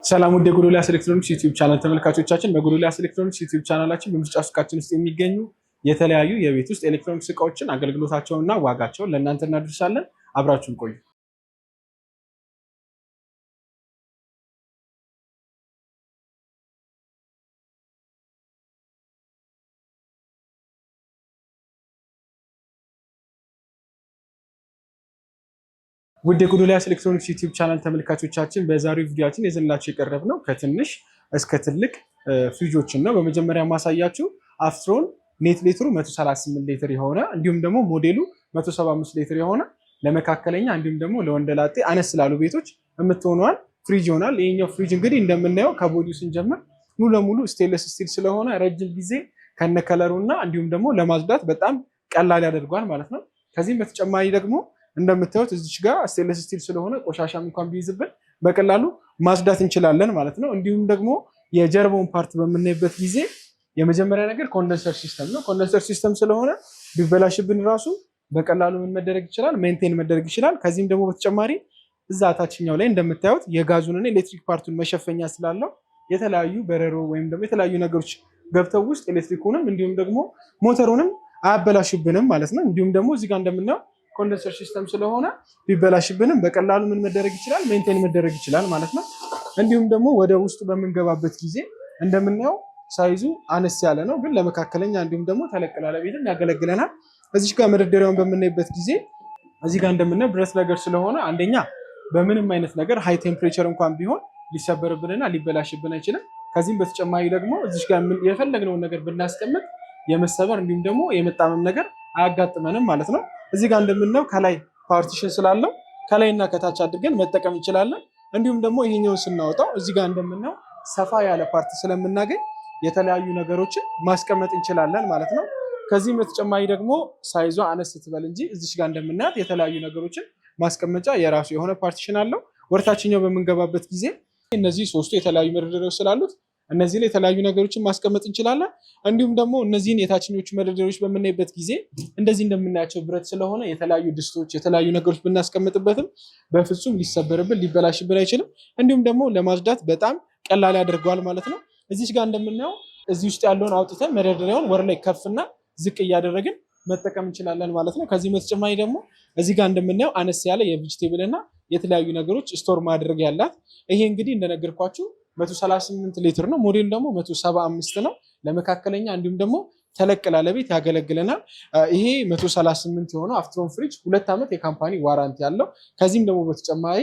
ሰላም ወደ ጎዶልያስ ኤሌክትሮኒክስ ዩቲዩብ ቻናል ተመልካቾቻችን፣ በጎዶልያስ ኤሌክትሮኒክስ ዩቲዩብ ቻናላችን በምርጫ ሱቃችን ውስጥ የሚገኙ የተለያዩ የቤት ውስጥ ኤሌክትሮኒክስ እቃዎችን አገልግሎታቸውንና ዋጋቸውን ለእናንተ እናደርሳለን። አብራችሁን ቆዩ። ውድ የጎዶልያስ ኤሌክትሮኒክስ ዩቲዩብ ቻናል ተመልካቾቻችን በዛሬው ቪዲዮአችን የዘንላችሁ የቀረብነው ከትንሽ እስከ ትልቅ ፍሪጆችን ነው። በመጀመሪያ ማሳያችሁ አፍትሮን ኔት ሊትሩ 138 ሊትር የሆነ እንዲሁም ደግሞ ሞዴሉ 175 ሊትር የሆነ ለመካከለኛ እንዲሁም ደግሞ ለወንደላጤ አነስ ላሉ ቤቶች የምትሆነዋል ፍሪጅ ይሆናል። ይሄኛው ፍሪጅ እንግዲህ እንደምናየው ከቦዲው ስንጀምር ሙሉ ለሙሉ ስቴንለስ ስቲል ስለሆነ ረጅም ጊዜ ከነከለሩና እንዲሁም ደግሞ ለማጽዳት በጣም ቀላል ያደርገዋል ማለት ነው። ከዚህም በተጨማሪ ደግሞ እንደምታዩት እዚች ጋር ስቴንለስ ስቲል ስለሆነ ቆሻሻም እንኳን ቢይዝብን በቀላሉ ማጽዳት እንችላለን ማለት ነው። እንዲሁም ደግሞ የጀርባውን ፓርት በምናይበት ጊዜ የመጀመሪያ ነገር ኮንደንሰር ሲስተም ነው። ኮንደንሰር ሲስተም ስለሆነ ቢበላሽብን ራሱ በቀላሉ ምን መደረግ ይችላል? ሜንቴን መደረግ ይችላል። ከዚህም ደግሞ በተጨማሪ እዛ ታችኛው ላይ እንደምታዩት የጋዙንና ኤሌክትሪክ ፓርቱን መሸፈኛ ስላለው የተለያዩ በረሮ ወይም ደግሞ የተለያዩ ነገሮች ገብተው ውስጥ ኤሌክትሪኩንም እንዲሁም ደግሞ ሞተሩንም አያበላሽብንም ማለት ነው። እንዲሁም ደግሞ እዚህ ጋር እንደምናየው ኮንደንሰር ሲስተም ስለሆነ ቢበላሽብንም በቀላሉ ምን መደረግ ይችላል? ሜንቴን መደረግ ይችላል ማለት ነው። እንዲሁም ደግሞ ወደ ውስጡ በምንገባበት ጊዜ እንደምናየው ሳይዙ አነስ ያለ ነው፣ ግን ለመካከለኛ እንዲሁም ደግሞ ተለቅ ላለ ቤትም ያገለግለናል። እዚህ ጋር መደርደሪያውን በምናይበት ጊዜ እዚህ ጋር እንደምናየው ብረት ነገር ስለሆነ አንደኛ በምንም አይነት ነገር ሃይ ቴምፕሬቸር እንኳን ቢሆን ሊሰበርብንና ሊበላሽብን አይችልም። ከዚህም በተጨማሪ ደግሞ እዚህ ጋር የፈለግነውን ነገር ብናስቀምጥ የመሰበር እንዲሁም ደግሞ የመጣመም ነገር አያጋጥመንም ማለት ነው። እዚህ ጋር እንደምናየው ከላይ ፓርቲሽን ስላለው ከላይና ከታች አድርገን መጠቀም እንችላለን። እንዲሁም ደግሞ ይሄኛውን ስናወጣው እዚህ ጋር እንደምናየው ሰፋ ያለ ፓርት ስለምናገኝ የተለያዩ ነገሮችን ማስቀመጥ እንችላለን ማለት ነው። ከዚህም በተጨማሪ ደግሞ ሳይዟ አነስ ትበል እንጂ እዚህ ጋር እንደምናያት የተለያዩ ነገሮችን ማስቀመጫ የራሱ የሆነ ፓርቲሽን አለው። ወደታችኛው በምንገባበት ጊዜ እነዚህ ሶስቱ የተለያዩ መደርደሪያዎች ስላሉት እነዚህ ላይ የተለያዩ ነገሮችን ማስቀመጥ እንችላለን። እንዲሁም ደግሞ እነዚህን የታችኞቹ መደርደሪያዎች በምናይበት ጊዜ እንደዚህ እንደምናያቸው ብረት ስለሆነ የተለያዩ ድስቶች፣ የተለያዩ ነገሮች ብናስቀምጥበትም በፍጹም ሊሰበርብን ሊበላሽብን አይችልም። እንዲሁም ደግሞ ለማጽዳት በጣም ቀላል ያደርገዋል ማለት ነው። እዚህ ጋር እንደምናየው እዚህ ውስጥ ያለውን አውጥተን መደርደሪያውን ወር ላይ ከፍና ዝቅ እያደረግን መጠቀም እንችላለን ማለት ነው። ከዚህ በተጨማሪ ደግሞ እዚህ ጋር እንደምናየው አነስ ያለ የቬጅቴብል እና የተለያዩ ነገሮች ስቶር ማድረግ ያላት ይሄ እንግዲህ እንደነገርኳችሁ 138 ሊትር ነው። ሞዴሉ ደግሞ 175 ነው። ለመካከለኛ እንዲሁም ደግሞ ተለቅ ላለ ቤት ያገለግለናል። ይሄ 138 የሆነው አፍትሮን ፍሪጅ 2 ዓመት የካምፓኒ ዋራንቲ ያለው ከዚህም ደግሞ በተጨማሪ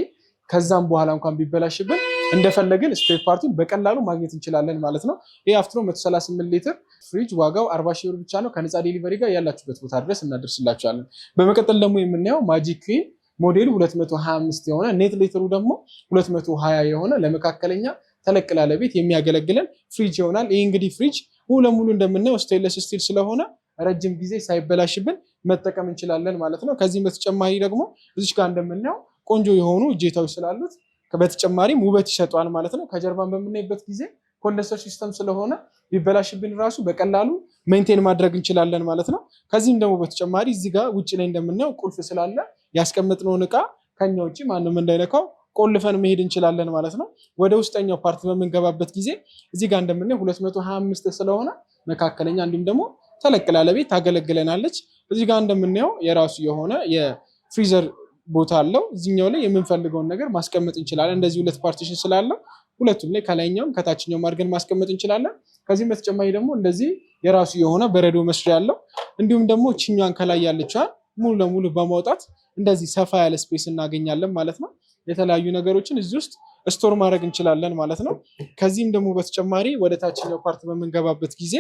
ከዛም በኋላ እንኳን ቢበላሽብን እንደፈለግን ስፔር ፓርቱን በቀላሉ ማግኘት እንችላለን ማለት ነው። ይሄ አፍትሮን 138 ሊትር ፍሪጅ ዋጋው 40 ሺህ ብር ብቻ ነው። ከነፃ ዴሊቨሪ ጋር ያላችሁበት ቦታ ድረስ እናደርስላችኋለን። በመቀጠል ደግሞ የምናየው ማጂክ ኩዊን ሞዴሉ 225 የሆነ ኔት ሊትሩ ደግሞ 220 የሆነ ለመካከለኛ ተለቅ ላለ ቤት የሚያገለግለን ፍሪጅ ይሆናል። ይህ እንግዲህ ፍሪጅ ሙሉ ለሙሉ እንደምናየው ስቴንለስ ስቲል ስለሆነ ረጅም ጊዜ ሳይበላሽብን መጠቀም እንችላለን ማለት ነው። ከዚህም በተጨማሪ ደግሞ እዚች ጋር እንደምናየው ቆንጆ የሆኑ እጀታዎች ስላሉት በተጨማሪም ውበት ይሰጠዋል ማለት ነው። ከጀርባን በምናይበት ጊዜ ኮንደንሰር ሲስተም ስለሆነ ቢበላሽብን ራሱ በቀላሉ ሜንቴን ማድረግ እንችላለን ማለት ነው። ከዚህም ደግሞ በተጨማሪ እዚህ ጋር ውጭ ላይ እንደምናየው ቁልፍ ስላለ ያስቀመጥነውን እቃ ከኛ ውጭ ማንም እንዳይነካው ቆልፈን መሄድ እንችላለን ማለት ነው። ወደ ውስጠኛው ፓርት በምንገባበት ጊዜ እዚህ ጋር እንደምናየው 225 ስለሆነ መካከለኛ እንዲሁም ደግሞ ተለቅ ላለ ቤት ታገለግለናለች። እዚህ ጋር እንደምናየው የራሱ የሆነ የፍሪዘር ቦታ አለው። እዚህኛው ላይ የምንፈልገውን ነገር ማስቀመጥ እንችላለን። እንደዚህ ሁለት ፓርቲሽን ስላለው ሁለቱም ላይ ከላይኛውም ከታችኛውም አድርገን ማስቀመጥ እንችላለን። ከዚህም በተጨማሪ ደግሞ እንደዚህ የራሱ የሆነ በረዶ መስሪያ አለው። እንዲሁም ደግሞ እችኛዋን ከላይ ያለችዋን ሙሉ ለሙሉ በማውጣት እንደዚህ ሰፋ ያለ ስፔስ እናገኛለን ማለት ነው። የተለያዩ ነገሮችን እዚህ ውስጥ ስቶር ማድረግ እንችላለን ማለት ነው። ከዚህም ደግሞ በተጨማሪ ወደ ታችኛው ፓርት በምንገባበት ጊዜ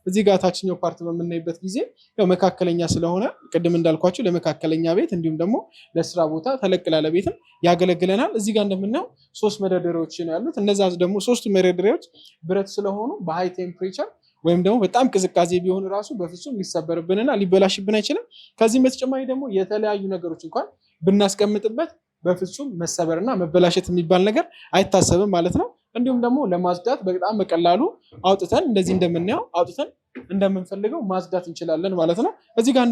እዚህ ጋር ታችኛው ፓርት በምናይበት ጊዜ ያው መካከለኛ ስለሆነ ቅድም እንዳልኳችሁ ለመካከለኛ ቤት እንዲሁም ደግሞ ለስራ ቦታ ተለቅ ላለ ቤትም ያገለግለናል። እዚህ ጋር እንደምናየው 3 መደርደሪያዎች ነው ያሉት። እነዛ ደግሞ 3 መደርደሪያዎች ብረት ስለሆኑ በሃይ ቴምፕሬቸር ወይም ደግሞ በጣም ቅዝቃዜ ቢሆን ራሱ በፍጹም ሊሰበርብንና ሊበላሽብን አይችልም። ከዚህም በተጨማሪ ደግሞ የተለያዩ ነገሮች እንኳን ብናስቀምጥበት በፍጹም መሰበርና መበላሸት የሚባል ነገር አይታሰብም ማለት ነው። እንዲሁም ደግሞ ለማጽዳት በጣም በቀላሉ አውጥተን እንደዚህ እንደምናየው አውጥተን እንደምንፈልገው ማጽዳት እንችላለን ማለት ነው። እዚህ ጋር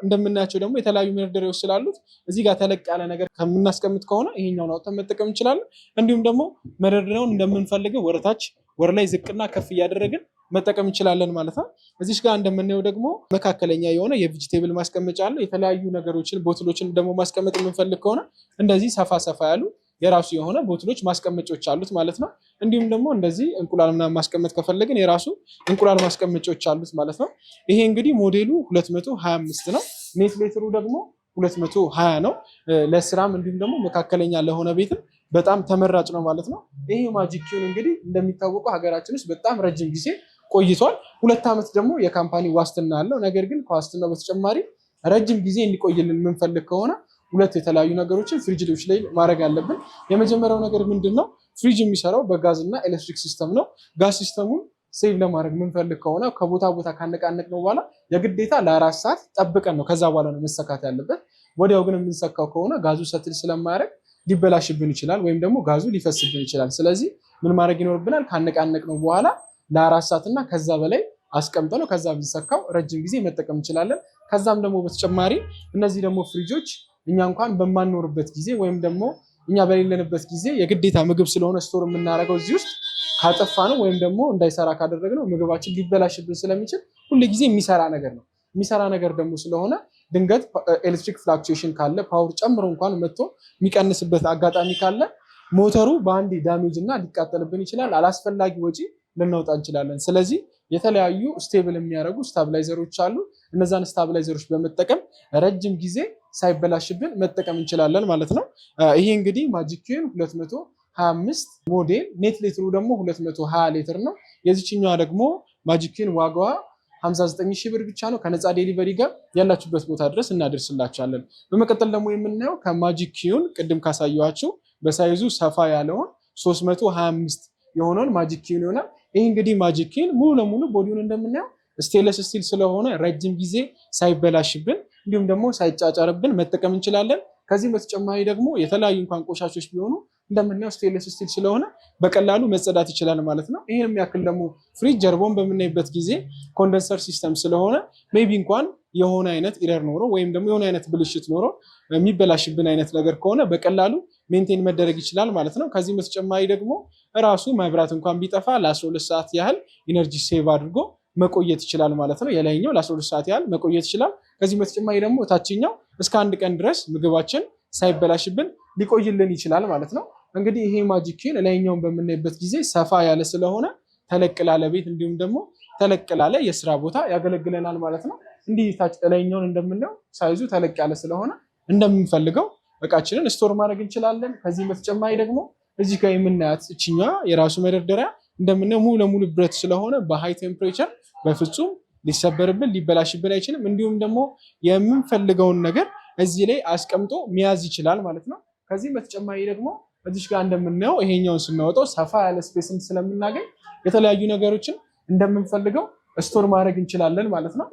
እንደምናያቸው ደግሞ የተለያዩ መደርደሪያዎች ስላሉት እዚህ ጋር ተለቅ ያለ ነገር ከምናስቀምጥ ከሆነ ይሄኛውን አውጥተን መጠቀም እንችላለን። እንዲሁም ደግሞ መደርደሪያውን እንደምንፈልገው ወደታች ወደ ላይ ዝቅና ከፍ እያደረግን መጠቀም እንችላለን ማለት ነው። እዚህ ጋር እንደምናየው ደግሞ መካከለኛ የሆነ የቬጂቴብል ማስቀመጫ አለ። የተለያዩ ነገሮችን ቦትሎችን ደግሞ ማስቀመጥ የምንፈልግ ከሆነ እንደዚህ ሰፋ ሰፋ ያሉ የራሱ የሆነ ቦትሎች ማስቀመጫዎች አሉት ማለት ነው። እንዲሁም ደግሞ እንደዚህ እንቁላል ምናምን ማስቀመጥ ከፈለግን የራሱ እንቁላል ማስቀመጫዎች አሉት ማለት ነው። ይሄ እንግዲህ ሞዴሉ 225 ነው። ኔት ሌትሩ ደግሞ 220 ነው። ለስራም እንዲሁም ደግሞ መካከለኛ ለሆነ ቤትም በጣም ተመራጭ ነው ማለት ነው። ይሄ ማጂክ ኪዩን እንግዲህ እንደሚታወቀው ሀገራችን ውስጥ በጣም ረጅም ጊዜ ቆይቷል። 2 ዓመት ደግሞ የካምፓኒ ዋስትና አለው። ነገር ግን ከዋስትናው በተጨማሪ ረጅም ጊዜ እንዲቆይልን የምንፈልግ ከሆነ 2 የተለያዩ ነገሮችን ፍሪጆች ላይ ማድረግ አለብን። የመጀመሪያው ነገር ምንድነው? ፍሪጅ የሚሰራው በጋዝ እና ኤሌክትሪክ ሲስተም ነው። ጋዝ ሲስተሙን ሴቭ ለማድረግ የምንፈልግ ከሆነ ከቦታ ቦታ ካነቃነቅ ነው በኋላ የግዴታ ለ4 ሰዓት ጠብቀን ነው ከዛ በኋላ ነው መሰካት ያለበት። ወዲያው ግን የምንሰካው ከሆነ ጋዙ ሰትል ስለማያደርግ ሊበላሽብን ይችላል፣ ወይም ደግሞ ጋዙ ሊፈስብን ይችላል። ስለዚህ ምን ማድረግ ይኖርብናል? ካነቃነቅ ነው በኋላ ለ4 ሰዓት እና ከዛ በላይ አስቀምጠ ነው ከዛ ብንሰካው ረጅም ጊዜ መጠቀም እንችላለን። ከዛም ደግሞ በተጨማሪ እነዚህ ደግሞ ፍሪጆች እኛ እንኳን በማንኖርበት ጊዜ ወይም ደግሞ እኛ በሌለንበት ጊዜ የግዴታ ምግብ ስለሆነ ስቶር የምናደርገው እዚህ ውስጥ ካጠፋ ነው ወይም ደግሞ እንዳይሰራ ካደረግነው ምግባችን ሊበላሽብን ስለሚችል ሁሉ ጊዜ የሚሰራ ነገር ነው። የሚሰራ ነገር ደግሞ ስለሆነ ድንገት ኤሌክትሪክ ፍላክቹዌሽን ካለ ፓወር ጨምሮ እንኳን መጥቶ የሚቀንስበት አጋጣሚ ካለ ሞተሩ በአንድ ዳሜጅ እና ሊቃጠልብን ይችላል። አላስፈላጊ ወጪ ልናወጣ እንችላለን። ስለዚህ የተለያዩ ስቴብል የሚያደርጉ ስታብላይዘሮች አሉ። እነዛን ስታብላይዘሮች በመጠቀም ረጅም ጊዜ ሳይበላሽብን መጠቀም እንችላለን ማለት ነው። ይሄ እንግዲህ ማጂክ ኪዩን 225 ሞዴል ኔት ሌትሩ ደግሞ 220 ሊትር ነው። የዚችኛዋ ደግሞ ማጂክ ኪዩን ዋጋዋ 59 ሺህ ብር ብቻ ነው። ከነፃ ዴሊቨሪ ጋር ያላችሁበት ቦታ ድረስ እናደርስላችኋለን። በመቀጠል ደግሞ የምናየው ከማጂክ ኪዩን ቅድም ካሳየኋችሁ በሳይዙ ሰፋ ያለውን 325 የሆነውን ማጂክ ኪዩን ይሆናል። ይህ እንግዲህ ማጂክ ኪዩን ሙሉ ለሙሉ ቦዲውን እንደምናየው ስቴንለስ ስቲል ስለሆነ ረጅም ጊዜ ሳይበላሽብን እንዲሁም ደግሞ ሳይጫጫርብን መጠቀም እንችላለን። ከዚህም በተጨማሪ ደግሞ የተለያዩ እንኳን ቆሻሾች ቢሆኑ እንደምናየው ስቴንለስ ስቲል ስለሆነ በቀላሉ መጸዳት ይችላል ማለት ነው። ይህን የሚያክል ደግሞ ፍሪጅ ጀርባውን በምናይበት ጊዜ ኮንደንሰር ሲስተም ስለሆነ ሜቢ እንኳን የሆነ አይነት ኢረር ኖሮ ወይም ደግሞ የሆነ አይነት ብልሽት ኖሮ የሚበላሽብን አይነት ነገር ከሆነ በቀላሉ ሜንቴን መደረግ ይችላል ማለት ነው። ከዚህም በተጨማሪ ደግሞ ራሱ መብራት እንኳን ቢጠፋ ለ12 ሰዓት ያህል ኢነርጂ ሴቭ አድርጎ መቆየት ይችላል ማለት ነው። የላይኛው ለ12 ሰዓት ያህል መቆየት ይችላል። ከዚህም በተጨማሪ ደግሞ ታችኛው እስከ 1 ቀን ድረስ ምግባችን ሳይበላሽብን ሊቆይልን ይችላል ማለት ነው። እንግዲህ ይሄ ማጂክ ኪዩን ላይኛውን በምናይበት ጊዜ ሰፋ ያለ ስለሆነ ተለቅ ላለ ቤት እንዲሁም ደግሞ ተለቅ ላለ የስራ ቦታ ያገለግለናል ማለት ነው። እንዲህ ታች ላይኛውን እንደምናየው ሳይዙ ተለቅ ያለ ስለሆነ እንደምንፈልገው እቃችንን ስቶር ማድረግ እንችላለን። ከዚህም በተጨማሪ ደግሞ እዚህ ጋር የምናያት እችኛዋ የራሱ መደርደሪያ እንደምናየው ሙሉ ለሙሉ ብረት ስለሆነ በሃይ ቴምፕሬቸር በፍጹም ሊሰበርብን ሊበላሽብን አይችልም። እንዲሁም ደግሞ የምንፈልገውን ነገር እዚህ ላይ አስቀምጦ መያዝ ይችላል ማለት ነው። ከዚህም በተጨማሪ ደግሞ እዚህ ጋር እንደምናየው ይሄኛውን ስናወጣው ሰፋ ያለ ስፔስን ስለምናገኝ የተለያዩ ነገሮችን እንደምንፈልገው ስቶር ማድረግ እንችላለን ማለት ነው።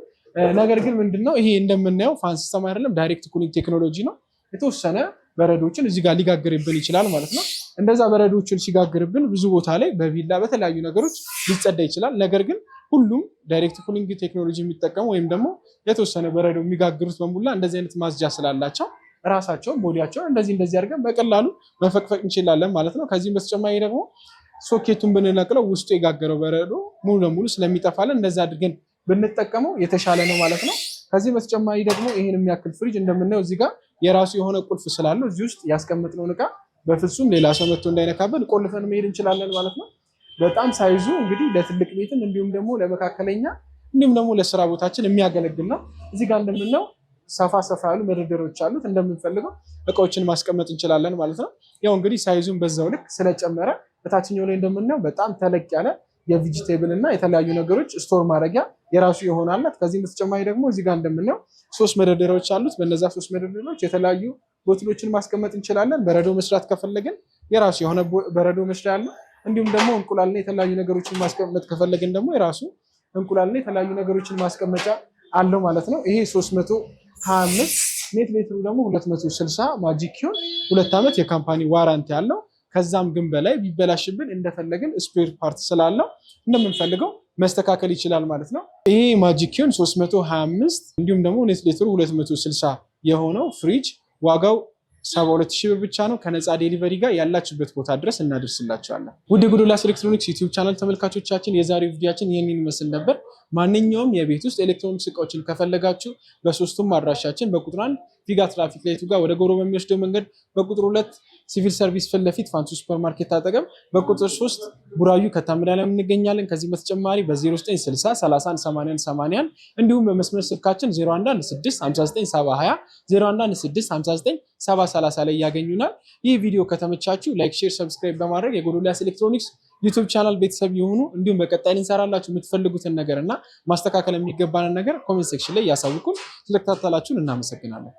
ነገር ግን ምንድነው ይሄ እንደምናየው ፋን ሲስተም አይደለም፣ ዳይሬክት ኩሊንግ ቴክኖሎጂ ነው። የተወሰነ በረዶችን እዚህ ጋር ሊጋግርብን ይችላል ማለት ነው። እንደዛ በረዶችን ሲጋግርብን ብዙ ቦታ ላይ በቪላ በተለያዩ ነገሮች ሊጸዳ ይችላል። ነገር ግን ሁሉም ዳይሬክት ኩሊንግ ቴክኖሎጂ የሚጠቀሙ ወይም ደግሞ የተወሰነ በረዶ የሚጋግሩት በሙላ እንደዚህ አይነት ማጽጃ ስላላቸው ራሳቸውን ቦዲያቸውን እንደዚህ አድርገን በቀላሉ መፈቅፈቅ እንችላለን ማለት ነው። ከዚህም በተጨማሪ ደግሞ ሶኬቱን ብንነቅለው ውስጡ የጋገረው በረዶ ሙሉ ለሙሉ ስለሚጠፋለን እንደዛ አድርገን ብንጠቀመው የተሻለ ነው ማለት ነው። ከዚህ በተጨማሪ ደግሞ ይህን የሚያክል ፍሪጅ እንደምናየው እዚህ ጋር የራሱ የሆነ ቁልፍ ስላለው እዚህ ውስጥ ያስቀመጥነውን እቃ በፍጹም ሌላ ሰው መጥቶ እንዳይነካብን ቆልፈን መሄድ እንችላለን ማለት ነው። በጣም ሳይዙ እንግዲህ ለትልቅ ቤትም እንዲሁም ደግሞ ለመካከለኛ እንዲሁም ደግሞ ለስራ ቦታችን የሚያገለግል ነው። እዚህ ጋር እንደምናየው ሰፋ ያሉ መደርደሪያዎች አሉት። እንደምንፈልገው እቃዎችን ማስቀመጥ እንችላለን ማለት ነው። ያው እንግዲህ ሳይዙን በዛው ልክ ስለጨመረ በታችኛው ላይ እንደምናየው በጣም ተለቅ ያለ የቬጂቴብል እና የተለያዩ ነገሮች ስቶር ማድረጊያ የራሱ ይሆናል። ከዚህም በተጨማሪ ደግሞ እዚህ ጋር እንደምናየው 3 መደርደሪያዎች አሉት። በእነዛ 3 መደርደሪያዎች የተለያዩ ቦትሎችን ማስቀመጥ እንችላለን። በረዶ መስራት ከፈለግን የራሱ የሆነ በረዶ መስሪያ አለ። እንዲሁም ደግሞ እንቁላልና የተለያዩ ነገሮችን ማስቀመጥ ከፈለግን ደግሞ የራሱ እንቁላልና የተለያዩ ነገሮችን ማስቀመጫ አለው ማለት ነው። ይሄ 325 ኔት ሌትሩ ደግሞ 260 ማጂክ ኪዩን 2 ዓመት የካምፓኒ ዋራንቲ አለው። ከዛም ግን በላይ ቢበላሽብን እንደፈለግን ስፔር ፓርት ስላለው እንደምንፈልገው መስተካከል ይችላል ማለት ነው። ይሄ ማጂኪዮን 325 እንዲሁም ደግሞ ኔት ሊትሩ 260 የሆነው ፍሪጅ ዋጋው 72,000 ብር ብቻ ነው። ከነፃ ዴሊቨሪ ጋር ያላችሁበት ቦታ ድረስ እናደርስላችኋለን። ውድ የጎዶልያስ ኤሌክትሮኒክስ ዩቲዩብ ቻናል ተመልካቾቻችን የዛሬው ቪዲዮአችን ይህንን ይመስል ነበር። ማንኛውም የቤት ውስጥ ኤሌክትሮኒክስ እቃዎችን ከፈለጋችሁ በሶስቱም አድራሻችን በቁጥር 1 ፊጋ ትራፊክ ላይቱ ጋር ወደ ጎሮ በሚወስደው መንገድ፣ በቁጥር 2 ሲቪል ሰርቪስ ፊት ለፊት ፋንቱ ሱፐርማርኬት አጠገብ፣ በቁጥር 3 ቡራዩ ከታምዳለም እንገኛለን። ከዚህ በተጨማሪ በ0960 31 81 81 እንዲሁም በመስመር ስልካችን 0116597020 0116597030 ላይ ያገኙናል። ይህ ቪዲዮ ከተመቻችሁ ላይክ፣ ሼር፣ ሰብስክራይብ በማድረግ የጎዶልያስ ኤሌክትሮኒክስ ዩቲዩብ ቻናል ቤተሰብ የሆኑ እንዲሁም በቀጣይ እንሰራላችሁ የምትፈልጉትን ነገር እና ማስተካከል የሚገባንን ነገር ኮሜንት ሴክሽን ላይ ያሳውቁን። ስለተከታተላችሁን እናመሰግናለን።